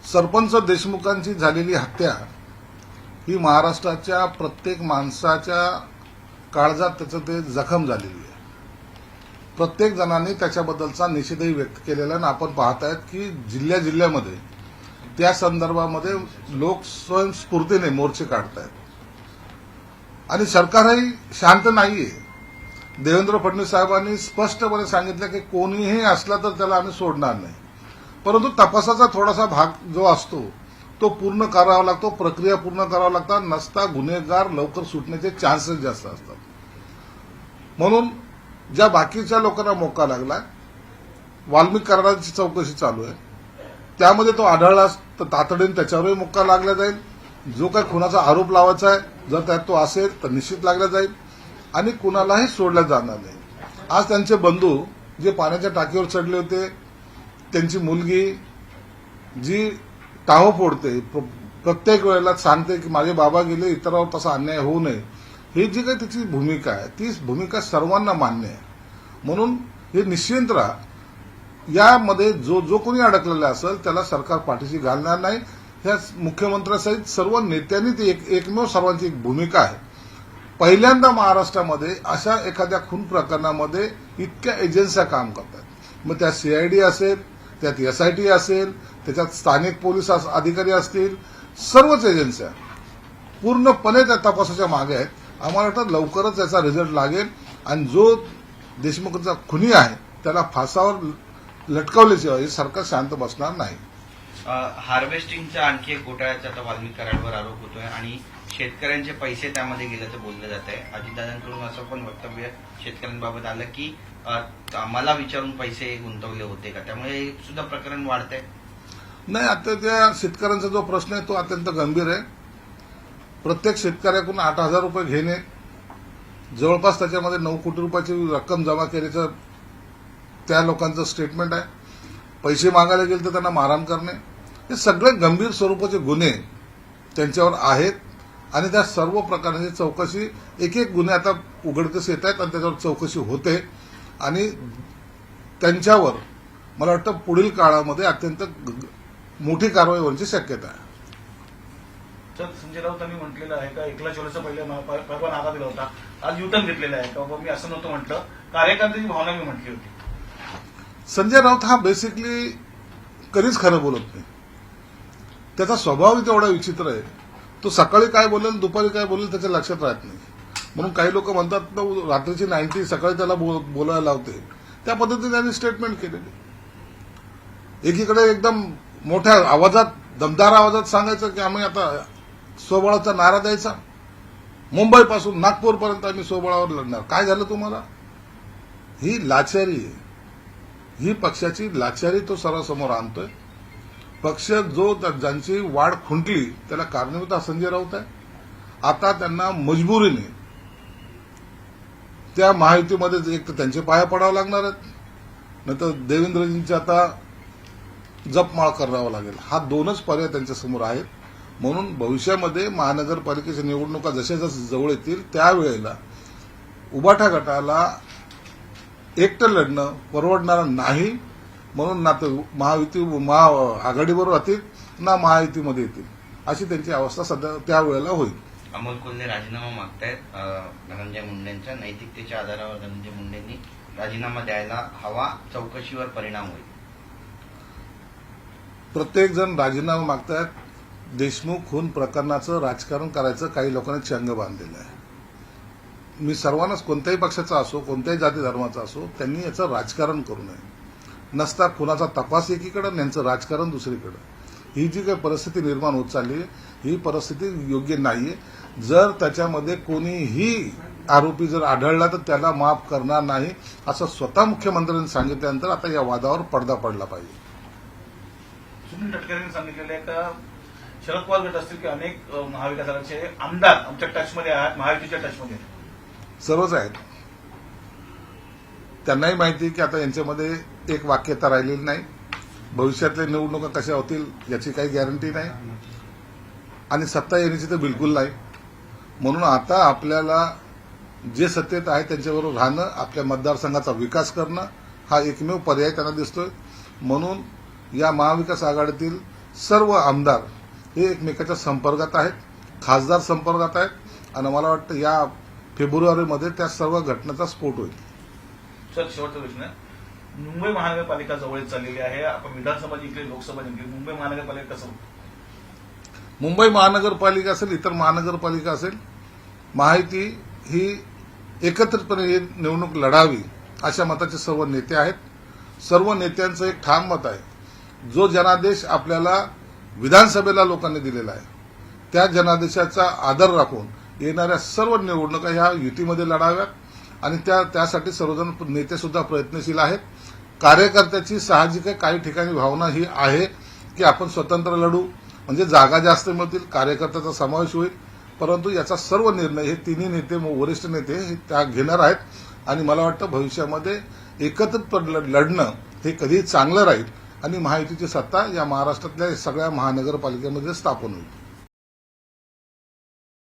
सरपंच देशमुखांची झालेली हत्या ही महाराष्ट्राच्या प्रत्येक माणसाच्या काळजात त्याचं ते जखम झालेली आहे. प्रत्येक जणांनी त्याच्याबद्दलचा निषेधही व्यक्त केलेला आणि आपण पाहतायत की जिल्ह्यामध्ये त्या संदर्भामध्ये लोक स्वयंस्फूर्तीने मोर्चे काढतायत आणि सरकारही शांत नाहीये. देवेंद्र फडणवीस साहेबांनी स्पष्टपणे सांगितलं की कोणीही असला तर त्याला आम्ही सोडणार नाही, परंतु तपासाचा थोडासा भाग जो असतो तो पूर्ण करावा लागतो, प्रक्रिया पूर्ण करावी लागतात, नसता गुन्हेगार लवकर सुटण्याचे चान्सेस जास्त असतात. म्हणून ज्या बाकीच्या लोकांना मोका लागला, वाल्मिक कराराची चौकशी चालू आहे, त्यामध्ये तो आढळला तर तातडीने त्याच्यावरही मोका लागला जाईल. जो काही खुनाचा आरोप लावायचा आहे जर त्यात तो असेल तर निश्चित लागला जाईल आणि कुणालाही सोडलं जाणार नाही. आज त्यांचे बंधू जे पाण्याच्या टाकीवर चढले होते, त्यांची मुलगी जी टाहो फोडते, प्रत्येक वेळेला सांगते की माझे बाबा गेले, इतरांवर तसा अन्याय होऊ नये, ही जी काही तिची भूमिका आहे ती भूमिका सर्वांना मान्य आहे. म्हणून हे निश्चिंत राहा, यामध्ये जो कोणी अडकलेला असेल त्याला सरकार पाठीशी घालणार नाही. ह्या मुख्यमंत्र्यांसहित सर्व नेत्यांनी ती एकमेव सर्वांची एक भूमिका आहे. पहिल्यांदा महाराष्ट्रामध्ये अशा एखाद्या खून प्रकरणामध्ये इतक्या एजन्स्या काम करतात. मग त्या सीआयडी असेल, त्यात एसआयटी असेल, त्याच्यात स्थानिक पोलीस अधिकारी असतील, सर्वच एजन्स्या पूर्णपणे त्या तपासाच्या मागे आहेत. आम्हाला वाटतं लवकरच याचा रिझल्ट लागेल आणि जो देशमुखचा खुनी आहे त्याला फासावर लटकवल्याशिवाय हे सरकार शांत बसणार नाही. हार्वेस्टिंगच्या आणखी एक घोटाळ्याचा आता वाल्मिक कराडवर आरोप होतोय आणि शेतकऱ्यांचे पैसे त्यामध्ये गेल्याचं बोललं जात आहे. अजितदादांकडून असं पण वक्तव्य शेतकऱ्यांबाबत आलं की आम्हाला विचारून पैसे गुंतवले होते का, त्यामुळे हे सुद्धा प्रकरण वाढतंय. नाही, आता त्या शेतकऱ्यांचा जो प्रश्न आहे तो अत्यंत गंभीर आहे. प्रत्येक शेतकऱ्याकडून 8,000 रुपये घेणे, जवळपास त्याच्यामध्ये 9 कोटी रुपयाची रक्कम जमा केल्याचं त्या लोकांचं स्टेटमेंट आहे. पैसे मागायला गेले तर त्यांना मारहाण करणे, हे सगळे गंभीर स्वरूपाचे गुन्हे त्यांच्यावर आहेत आणि त्या सर्व प्रकारांची चौकशी, एक गुन्हे आता उघडकीस येत आहेत आणि त्याच्यावर चौकशी होते आणि त्यांच्यावर मला वाटतं पुढील काळामध्ये अत्यंत मोठी कारवाई होण्याची शक्यता आहे. संजय राऊतांनी म्हटलेलं आहे का एकला चोरीचा पहिला नागा दिला होता, आज युटर्न घेतलेला आहे का, मी असं नव्हतं म्हटलं, कार्यकर्त्याची भावना मी म्हटली होती. संजय राऊत हा बेसिकली कधीच खरं बोलत नाही. त्याचा स्वभाव तेवढा विचित्र आहे. तो सकाळी काय बोलेल, दुपारी काय बोलेल त्याच्या लक्षात राहत नाही. म्हणून काही लोक म्हणतात रात्रीची 90 सकाळी त्याला बोलायला लावते. त्या पद्धतीने त्यांनी स्टेटमेंट केलेली. एकीकडे एकदम मोठ्या आवाजात, दमदार आवाजात सांगायचं की आम्ही आता स्वबळाचा नारा द्यायचा, मुंबईपासून नागपूरपर्यंत आम्ही स्वबळावर लढणार. काय झालं तुम्हाला? ही लाचारी आहे. ही पक्षाची लाचारी तो सर्वांसमोर आणतोय. पक्ष जो ज्यांची वाढ खुंटली त्याला कारणीभूत हा संजय राऊत आहे. आता त्यांना मजबुरीने त्या महायुतीमध्ये एक तर त्यांचे पाया पडावं लागणार आहेत, नाहीतर देवेंद्रजींची आता जपमाळ करावं लागेल. हा दोनच पर्याय त्यांच्यासमोर आहेत. म्हणून भविष्यामध्ये महानगरपालिकेच्या निवडणुका जशा जशा जवळ येतील त्यावेळेला उभाटा गटाला एकटं लढणं परवडणारं नाही. म्हणून ना तर आघाडीबरोबर राहतील ना महायुतीमध्ये येतील, अशी त्यांची अवस्था सध्या त्यावेळेला होईल. अमोल कोल्हे राजीनामा मागतायत धनंजय मुंडेंच्या. नैतिकतेच्या आधारावर धनंजय मुंडेंनी राजीनामा द्यायला हवा, चौकशीवर परिणाम होईल. प्रत्येक जण राजीनामा मागतायत. देशमुख खून प्रकरणाचं राजकारण करायचं काही लोकांनी चंग बांधलेलं आहे. मी सर्वांनाच, कोणत्याही पक्षाचा असो, कोणत्याही जाती धर्माचा असो, त्यांनी याचं राजकारण करू नये. नसता खुनाचा तपास एकीकडे आणि यांचं राजकारण दुसरीकडे. ही जी काही परिस्थिती निर्माण होत चालली आहे ही परिस्थिती योग्य नाहीये. जर त्याच्यामध्ये कोणीही आरोपी जर आढळला तर त्याला माफ करणार नाही, असं स्वतः मुख्यमंत्र्यांनी सांगितल्यानंतर आता या वादावर पडदा पडला पाहिजे. सुनील तटकरेंनी सांगितलेलं आहे का शरद पवार गट असतील की अनेक महाविकास आघाडीचे आमदार आमच्या टचमध्ये आहेत, महायुतीच्या टचमध्ये सर्वच आहेत. त्यांनाही माहिती की आता यांच्यामध्ये एक वाक्यता राहिलेली नाही. भविष्यातल्या निवडणुका कशा होतील याची काही गॅरंटी नाही आणि सत्ता येण्याची तर बिलकुल नाही. म्हणून आता आपल्याला जे सत्तेत आहे त्यांच्याबरोबर राहणं, आपल्या मतदारसंघाचा विकास करणं हा एकमेव पर्याय त्यांना दिसतोय. म्हणून या महाविकास आघाडीतील सर्व आमदार हे एकमेकाच्या संपर्कात आहेत, खासदार संपर्कात आहेत आणि मला वाटतं या फेब्रुवारीमध्ये त्या सर्व घटनेचा स्फोट होईल. सर, शेवटचा प्रश्न आहे. मुंबई महानगरपालिका जवळ चाललेली आहे. आपण विधानसभा जिंकली, लोकसभा जिंकली, मुंबई महानगरपालिका कसं होतं? मुंबई महानगरपालिका असेल, इतर महानगरपालिका असेल, महायुती ही एकत्रितपणे ही निवडणूक लढावी अशा मताचे सर्व नेते आहेत. सर्व नेत्यांचं एक ठाम मत आहे, जो जनादेश आपल्याला विधानसभेला लोकांनी दिलेला आहे त्या जनादेशाचा आदर राखून येणाऱ्या सर्व निवडणुका ह्या युतीमध्ये लढाव्यात आणि त्यासाठी सर्वजण नेते सुद्धा प्रयत्नशील आहेत. कार्यकर्त्याची साहजिक काही ठिकाणी भावना ही आहे की आपण स्वतंत्र लढू, म्हणजे जागा जास्त मिळतील, कार्यकर्त्याचा समावेश होईल, परंतु याचा सर्व निर्णय हे तिन्ही नेते, वरिष्ठ नेते हे त्या घेणार आहेत आणि मला वाटतं भविष्यामध्ये एकत्रित लढणं हे कधीही चांगलं राहील आणि महायुतीची सत्ता या महाराष्ट्रातल्या सगळ्या महानगरपालिकेमध्ये स्थापन होईल.